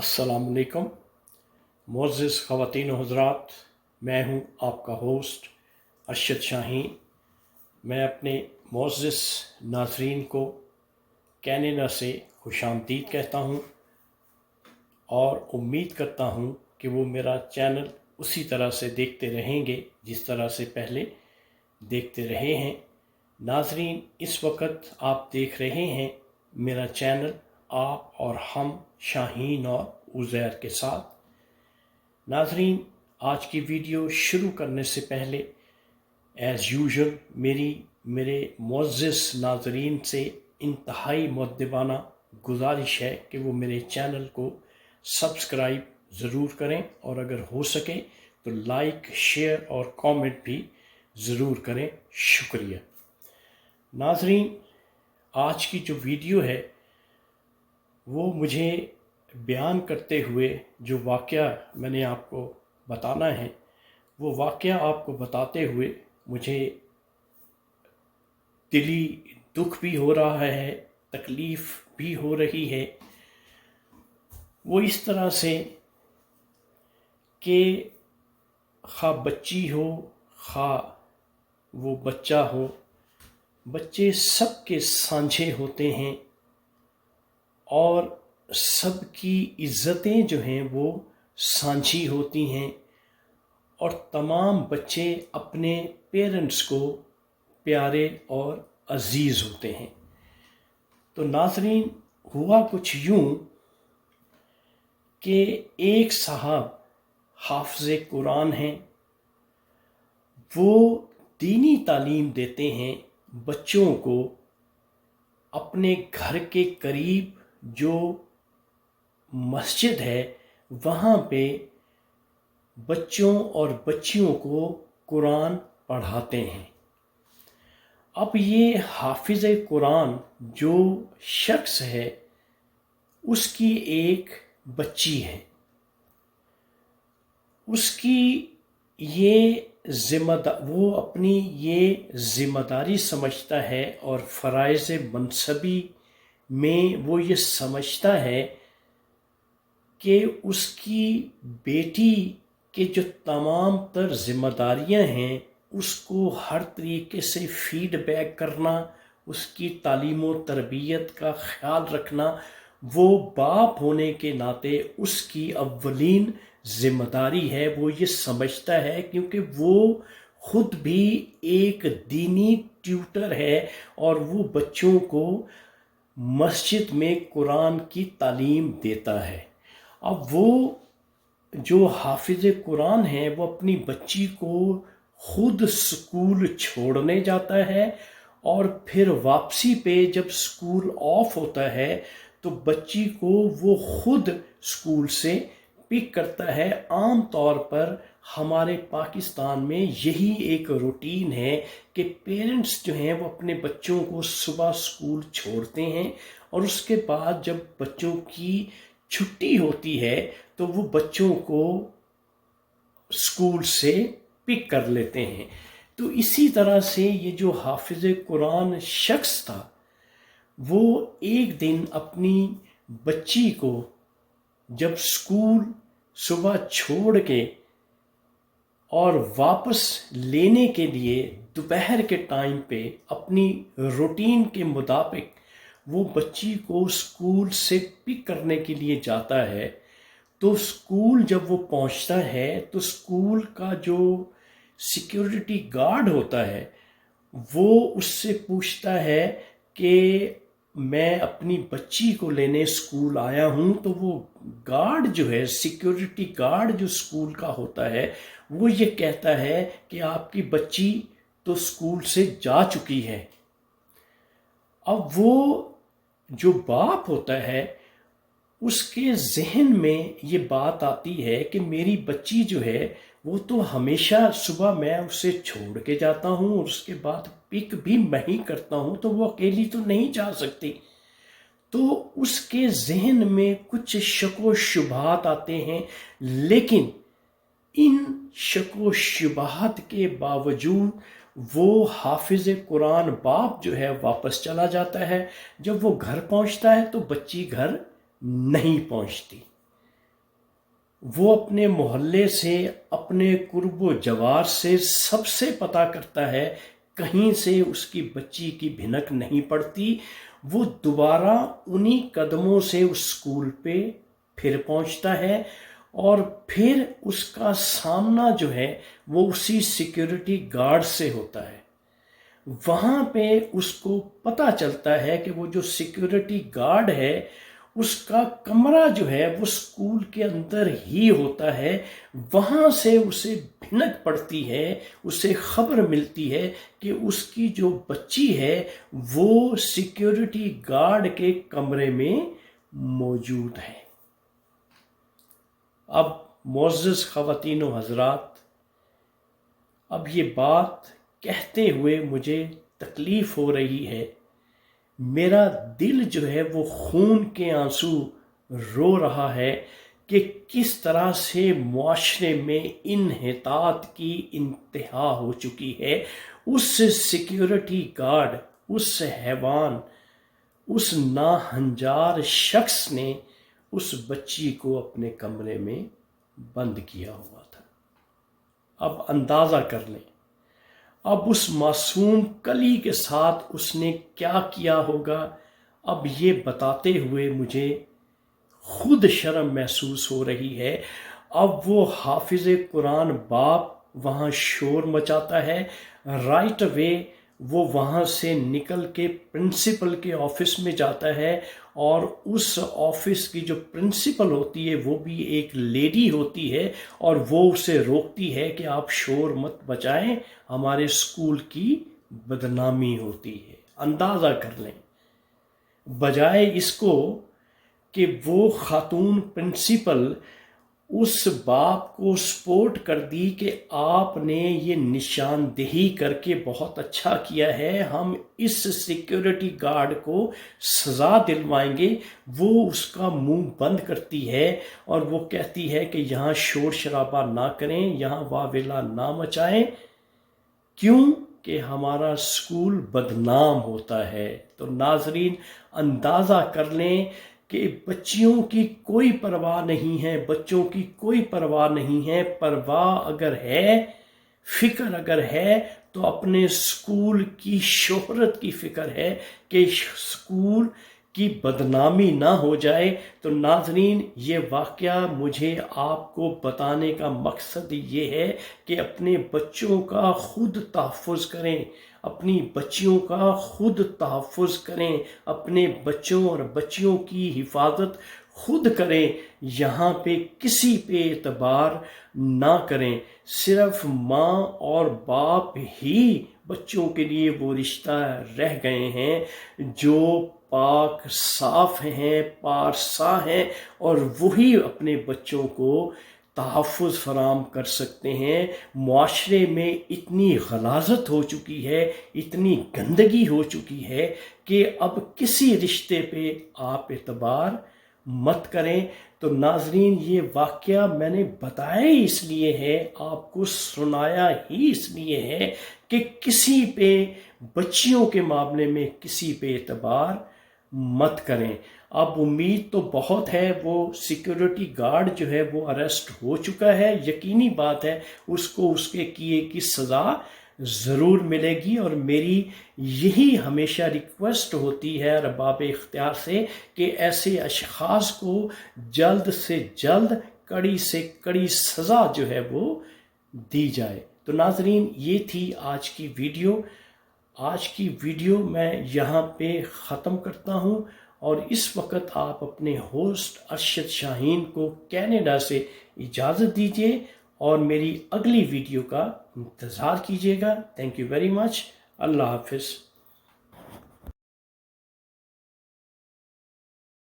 अस्सलाम वालेकुम मुअज़्ज़िज़ ख़वातीन व हज़रात, मैं हूँ आपका होस्ट अरशद शाहीन। मैं अपने मुअज़्ज़िज़ नाज़रीन को कनाडा से खुशामदीद कहता हूँ और उम्मीद करता हूँ कि वो मेरा चैनल उसी तरह से देखते रहेंगे जिस तरह से पहले देखते रहे हैं। नाज़रीन, इस वक्त आप देख रहे हैं मेरा चैनल आप और हम शाहीन और उज़ैर के साथ। नाज़रीन, आज की वीडियो शुरू करने से पहले एज़ यूजुअल मेरे मुअज़्ज़िज़ नाज़रीन से इंतहाई मुअद्दबाना गुजारिश है कि वो मेरे चैनल को सब्सक्राइब ज़रूर करें और अगर हो सके तो लाइक, शेयर और कमेंट भी ज़रूर करें। शुक्रिया। नाज़रीन, आज की जो वीडियो है वो मुझे बयान करते हुए जो वाक़या मैंने आपको बताना है, वो वाक़या आपको बताते हुए मुझे दिली दुख भी हो रहा है, तकलीफ़ भी हो रही है। वो इस तरह से कि खा बच्ची हो खा वो बच्चा हो, बच्चे सबके सांझे होते हैं और सबकी इज़्ज़तें जो हैं वो सांझी होती हैं और तमाम बच्चे अपने पेरेंट्स को प्यारे और अज़ीज़ होते हैं। तो नाज़रीन, हुआ कुछ यूँ कि एक साहब हाफ़िज़े कुरान हैं, वो दीनी तालीम देते हैं बच्चों को। अपने घर के करीब जो मस्जिद है वहाँ पे बच्चों और बच्चियों को कुरान पढ़ाते हैं। अब ये हाफ़िज़े कुरान जो शख्स है उसकी एक बच्ची है, उसकी ये वो अपनी ये ज़िम्मेदारी समझता है और फ़राइज़ मनसबी में वो ये समझता है कि उसकी बेटी के जो तमाम तर ज़िम्मेदारियां हैं उसको हर तरीके से फ़ीडबैक करना, उसकी तालीम व तरबियत का ख़्याल रखना, वो बाप होने के नाते उसकी अव्वलीन ज़िम्मेदारी है। वो ये समझता है क्योंकि वो ख़ुद भी एक दीनी ट्यूटर है और वो बच्चों को मस्जिद में कुरान की तालीम देता है। अब वो जो हाफ़िज़े कुरान है वो अपनी बच्ची को ख़ुद स्कूल छोड़ने जाता है और फिर वापसी पे जब स्कूल ऑफ होता है तो बच्ची को वो ख़ुद स्कूल से पिक करता है। आम तौर पर हमारे पाकिस्तान में यही एक रूटीन है कि पेरेंट्स जो हैं वो अपने बच्चों को सुबह स्कूल छोड़ते हैं और उसके बाद जब बच्चों की छुट्टी होती है तो वो बच्चों को स्कूल से पिक कर लेते हैं। तो इसी तरह से ये जो हाफ़िज़े कुरान शख्स था वो एक दिन अपनी बच्ची को जब स्कूल सुबह छोड़ के और वापस लेने के लिए दोपहर के टाइम पे अपनी रूटीन के मुताबिक वो बच्ची को स्कूल से पिक करने के लिए जाता है, तो स्कूल जब वो पहुंचता है तो स्कूल का जो सिक्योरिटी गार्ड होता है वो उससे पूछता है कि मैं अपनी बच्ची को लेने स्कूल आया हूँ। तो वो गार्ड जो है, सिक्योरिटी गार्ड जो स्कूल का होता है, वो ये कहता है कि आपकी बच्ची तो स्कूल से जा चुकी है। अब वो जो बाप होता है उसके जहन में ये बात आती है कि मेरी बच्ची जो है वो तो हमेशा सुबह मैं उसे छोड़ के जाता हूँ और उसके बाद पिक भी मैं ही करता हूँ, तो वो अकेली तो नहीं जा सकती। तो उसके जहन में कुछ शक व शुबहात आते हैं, लेकिन इन शक व शुबहात के बावजूद वो हाफ़िज़े कुरान बाप जो है वापस चला जाता है। जब वो घर पहुँचता है तो बच्ची घर नहीं पहुँचती। وہ اپنے محلے سے، اپنے قرب و جوار سے سب سے پتہ کرتا ہے، کہیں سے اس کی بچی کی بھنک نہیں پڑتی۔ وہ دوبارہ انہی قدموں سے اس اسکول پہ پھر پہنچتا ہے، اور پھر اس کا سامنا جو ہے وہ اسی سیکیورٹی گارڈ سے ہوتا ہے۔ وہاں پہ اس کو پتہ چلتا ہے کہ وہ جو سیکیورٹی گارڈ ہے اس کا کمرہ جو ہے وہ اسکول کے اندر ہی ہوتا ہے۔ وہاں سے اسے بھنک پڑتی ہے، اسے خبر ملتی ہے کہ اس کی جو بچی ہے وہ سیکیورٹی گارڈ کے کمرے میں موجود ہے۔ اب معزز خواتین و حضرات، اب یہ بات کہتے ہوئے مجھے تکلیف ہو رہی ہے، میرا دل جو ہے وہ خون کے آنسو رو رہا ہے کہ کس طرح سے معاشرے میں انحطاط کی انتہا ہو چکی ہے۔ اس سیکیورٹی گارڈ، اس حیوان، اس ناہنجار شخص نے اس بچی کو اپنے کمرے میں بند کیا ہوا تھا۔ اب اندازہ کر لیں، اب اس معصوم کلی کے ساتھ اس نے کیا کیا ہوگا۔ اب یہ بتاتے ہوئے مجھے خود شرم محسوس ہو رہی ہے۔ اب وہ حافظ قرآن باپ وہاں شور مچاتا ہے، رائٹ اوے وہ وہاں سے نکل کے پرنسپل کے آفس میں جاتا ہے، اور اس آفس کی جو پرنسپل ہوتی ہے وہ بھی ایک لیڈی ہوتی ہے، اور وہ اسے روکتی ہے کہ آپ شور مت بچائیں، ہمارے اسکول کی بدنامی ہوتی ہے۔ اندازہ کر لیں، بجائے اس کو کہ وہ خاتون پرنسپل اس باپ کو سپورٹ کر دی کہ آپ نے یہ نشاندہی کر کے بہت اچھا کیا ہے، ہم اس سیکیورٹی گارڈ کو سزا دلوائیں گے، وہ اس کا منہ بند کرتی ہے اور وہ کہتی ہے کہ یہاں شور شرابہ نہ کریں، یہاں واویلا نہ مچائیں، کیوں کہ ہمارا اسکول بدنام ہوتا ہے۔ تو ناظرین اندازہ کر لیں کہ بچیوں کی کوئی پرواہ نہیں ہے، بچوں کی کوئی پرواہ نہیں ہے۔ پرواہ اگر ہے، فکر اگر ہے تو اپنے اسکول کی شہرت کی فکر ہے کہ اسکول کی بدنامی نہ ہو جائے۔ تو ناظرین یہ واقعہ مجھے آپ کو بتانے کا مقصد یہ ہے کہ اپنے بچوں کا خود تحفظ کریں، اپنی بچیوں کا خود تحفظ کریں، اپنے بچوں اور بچیوں کی حفاظت خود کریں، یہاں پہ کسی پہ اعتبار نہ کریں۔ صرف ماں اور باپ ہی بچوں کے لیے وہ رشتہ رہ گئے ہیں جو پاک صاف ہیں، پارسا ہیں، اور وہی اپنے بچوں کو تحفظ فراہم کر سکتے ہیں۔ معاشرے میں اتنی غلاظت ہو چکی ہے، اتنی گندگی ہو چکی ہے کہ اب کسی رشتے پہ آپ اعتبار مت کریں۔ تو ناظرین یہ واقعہ میں نے بتایا ہی اس لیے ہے، آپ کو سنایا ہی اس لیے ہے کہ کسی پہ، بچیوں کے معاملے میں کسی پہ اعتبار مت کریں۔ اب امید تو بہت ہے، وہ سیکیورٹی گارڈ جو ہے وہ اریسٹ ہو چکا ہے، یقینی بات ہے اس کو اس کے کیے کی سزا ضرور ملے گی، اور میری یہی ہمیشہ ریکویسٹ ہوتی ہے ارباب اختیار سے کہ ایسے اشخاص کو جلد سے جلد کڑی سے کڑی سزا جو ہے وہ دی جائے۔ تو ناظرین یہ تھی آج کی ویڈیو۔ آج کی ویڈیو میں یہاں پہ ختم کرتا ہوں، اور اس وقت آپ اپنے ہوسٹ ارشد شاہین کو کینیڈا سے اجازت دیجیے، اور میری اگلی ویڈیو کا انتظار کیجیے گا۔ Thank you very much. اللہ حافظ۔